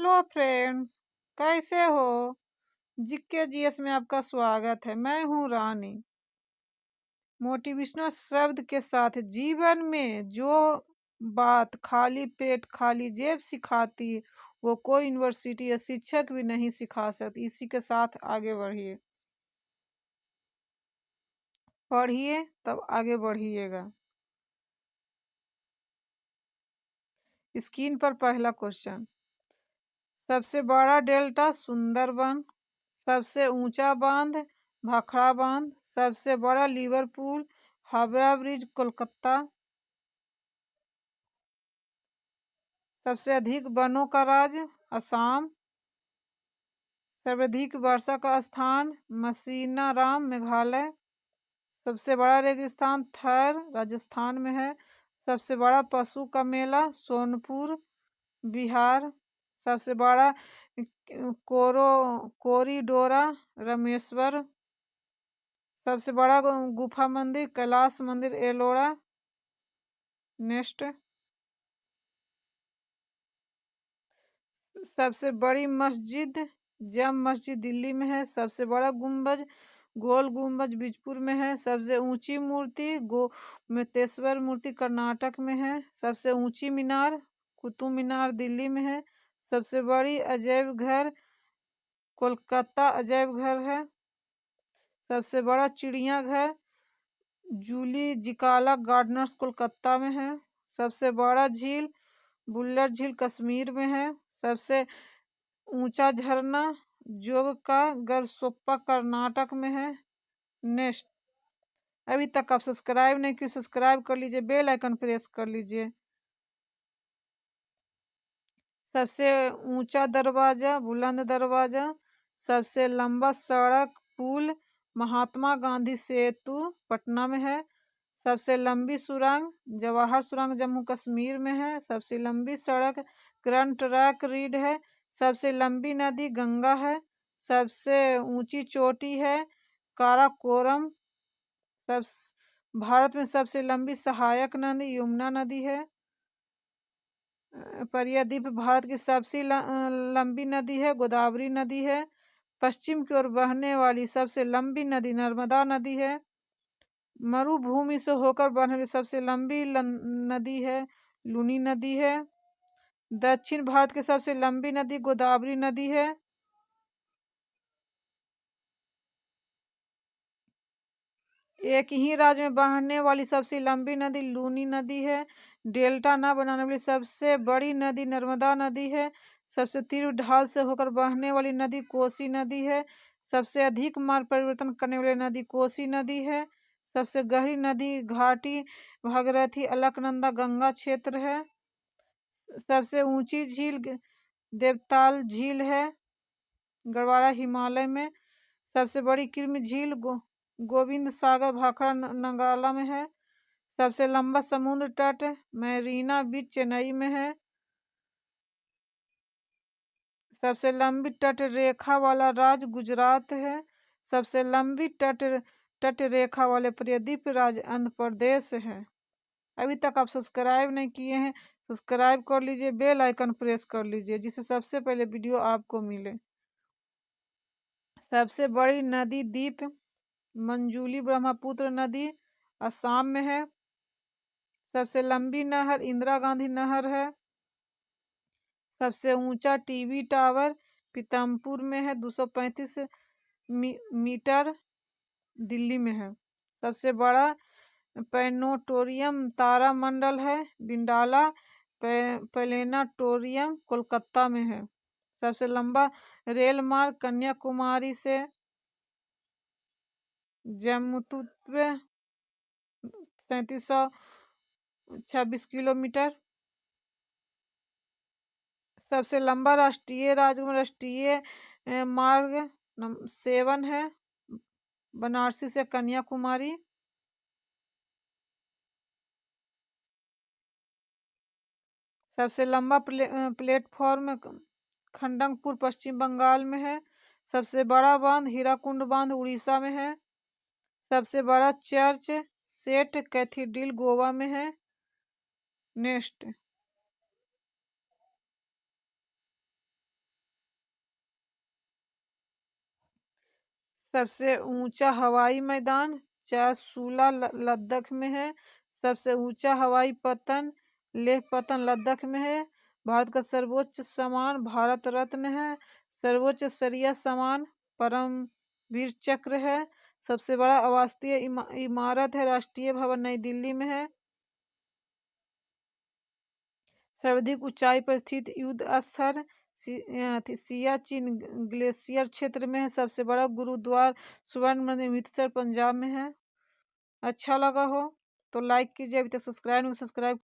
Hello friends, कैसे हो? GK GS में आपका स्वागत है। मैं हूँ रानी। मोटिवेशनल शब्द के साथ जीवन में जो बात खाली पेट खाली जेब सिखाती है वो कोई यूनिवर्सिटी या शिक्षक भी नहीं सिखा सकती। इसी के साथ आगे बढ़िए, पढ़िए तब आगे बढ़िएगा। स्क्रीन पर पहला क्वेश्चन। सबसे बड़ा डेल्टा सुंदरबन, सबसे ऊंचा बांध भाखड़ा बांध, सबसे बड़ा लिवरपूल हावड़ा ब्रिज कोलकाता, सबसे अधिक वनों का राज्य असम, सर्वाधिक वर्षा का स्थान मसीनाराम मेघालय, सबसे बड़ा रेगिस्तान थर राजस्थान में है, सबसे बड़ा पशु का मेला सोनपुर बिहार, सबसे बड़ा कोरिडोरा रामेश्वर, सबसे बड़ा गुफा मंदिर कैलाश मंदिर एलोरा। नेक्स्ट। सबसे बड़ी मस्जिद जम मस्जिद दिल्ली में है, सबसे बड़ा गुंबज गोल गुंबज बीजपुर में है, सबसे ऊंची मूर्ति गोमतेश्वर मूर्ति कर्नाटक में है, सबसे ऊंची मीनार कुतुब मीनार दिल्ली में है, सबसे बड़ी अजैब घर कोलकाता अजैब घर है, सबसे बड़ा चिड़ियाघर जूली जिकाला गार्डनर्स कोलकाता में है, सबसे बड़ा झील बुल्लर झील कश्मीर में है, सबसे ऊंचा झरना जोग का गरसोप्पा कर्नाटक में है। नेक्स्ट। अभी तक आप सब्सक्राइब नहीं किए, सब्सक्राइब कर लीजिए, बेल आइकन प्रेस कर लीजिए। सबसे ऊंचा दरवाजा बुलंद दरवाजा, सबसे लंबा सड़क पुल महात्मा गांधी सेतु पटना में है, सबसे लंबी सुरंग जवाहर सुरंग जम्मू कश्मीर में है, सबसे लंबी सड़क ग्रैंड ट्रैंक रीड है, सबसे लंबी नदी गंगा है, सबसे ऊंची चोटी है काराकोरम, सब भारत में सबसे लंबी सहायक नदी यमुना नदी है। परियादीप भारत की सबसे लंबी नदी है गोदावरी नदी है, पश्चिम की ओर बहने वाली सबसे लंबी नदी नर्मदा नदी है, मरुभूमि से होकर बहने वाली सबसे लंबी नदी है लूनी नदी है, दक्षिण भारत की सबसे लंबी नदी गोदावरी नदी है, एक ही राज्य में बहने वाली सबसे लंबी नदी लूनी नदी है, डेल्टा न बनाने वाली सबसे बड़ी नदी नर्मदा नदी है, सबसे तीव्र ढाल से होकर बहने वाली नदी कोसी नदी है, सबसे अधिक मार्ग परिवर्तन करने वाली नदी कोसी नदी है, सबसे गहरी नदी घाटी भागीरथी अलकनंदा गंगा क्षेत्र है, सबसे ऊंची झील देवताल झील है गढ़वाला हिमालय में, सबसे बड़ी कृमि झील गोविंद सागर भाखड़ा नंगाला में है, सबसे लंबा समुद्र तट मैरीना बीच चेन्नई में है, सबसे लंबी तट रेखा वाला राज्य गुजरात है, सबसे लंबी तट रेखा वाले प्रायद्वीप राज्य आंध्र प्रदेश है। अभी तक आप सब्सक्राइब नहीं किए हैं, सब्सक्राइब कर लीजिए, बेल आइकन प्रेस कर लीजिए जिससे सबसे पहले वीडियो आपको मिले। सबसे बड़ी नदी द्वीप मंजूली ब्रह्मपुत्र नदी असम में है, सबसे लंबी नहर इंदिरा गांधी नहर है, सबसे ऊंचा टीवी टावर पीतमपुर में है 235 मीटर दिल्ली में है, सबसे बड़ा प्लेनेटोरियम तारा मंडल है बिंडाला प्लेनेटोरियम कोलकाता में है, सबसे लंबा रेल मार्ग कन्याकुमारी से जम्मूतुवे 3726 किलोमीटर, सबसे लंबा राष्ट्रीय राष्ट्रीय मार्ग 7 है बनारसी से कन्याकुमारी, सबसे लंबा प्लेटफॉर्म खंडंगपुर पश्चिम बंगाल में है, सबसे बड़ा बांध हीराकुंड बांध उड़ीसा में है, सबसे बड़ा चर्च सेंट कैथीड्रल गोवा में है। नेक्स्ट। सबसे ऊंचा हवाई मैदान चासुला लद्दाख में है। सबसे ऊंचा हवाई पतन लेह पतन लद्दाख में है। भारत का सर्वोच्च सम्मान भारत रत्न है। सर्वोच्च शरिया सम्मान परमवीर चक्र है। सबसे बड़ा आवासीय इमारत है राष्ट्रीय भवन नई दिल्ली में है। सर्वाधिक ऊंचाई पर स्थित युद्ध स्थल सियाचिन ग्लेशियर क्षेत्र में है। सबसे बड़ा गुरुद्वारा स्वर्ण मंदिर अमृतसर पंजाब में है। अच्छा लगा हो तो लाइक कीजिए, अभी तक सब्सक्राइब